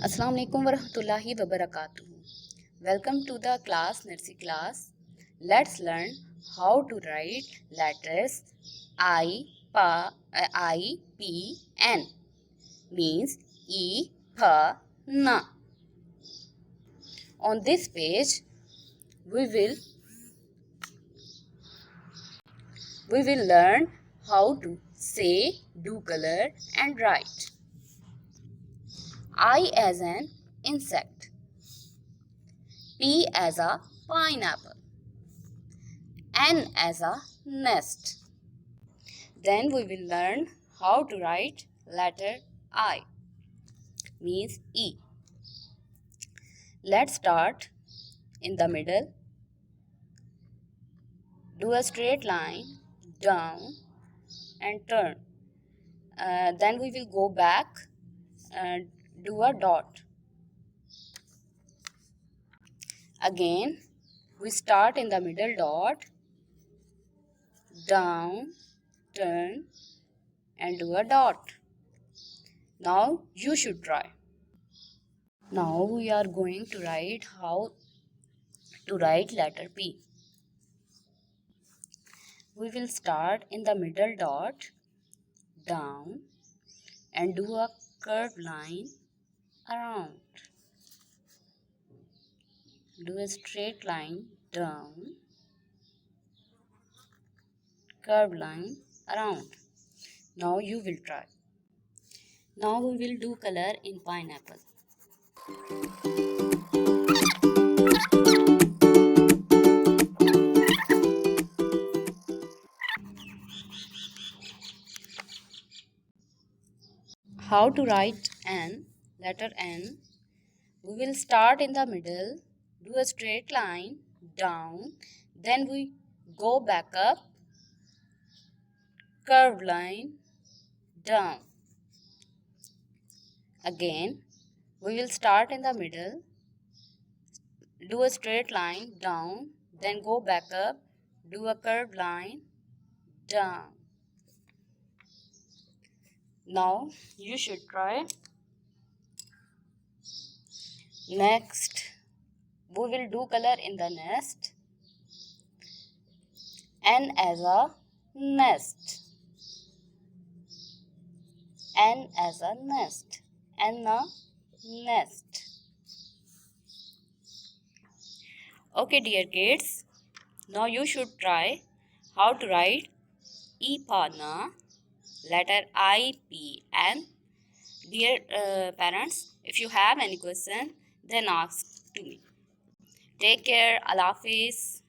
Assalamu alaikum warahmatullahi wabarakatuh. Welcome to the class Nursery class. Let's learn how to write letters I, P, N means E, P, N. On this page, we will learn how to say, do color and write. I as an insect. P as a pineapple. N as a nest. Then we will learn how to write letter I means E. Let's start in the middle. Do a straight line down and turn. Then we will go back and do a dot. Again, we start in the middle dot, down, turn and do a dot. Now you should try. Now we are going to write how to write letter P. We will start in the middle dot, down and do a curved line around. Do a straight line down, curved line around. Now you will try. Now we will do color in pineapple. How to write N, letter N. We will start in the middle, do a straight line down, then we go back up, curved line down. Again, we will start in the middle, do a straight line down, then go back up, do a curved line down. Now you should try. Next, we will do color in the nest. N as a nest. N as a nest. N a nest. Okay, dear kids, now you should try how to write Ipana, letter I, P, N. Dear parents, if you have any question, then ask to me. Take care. Allah Hafiz.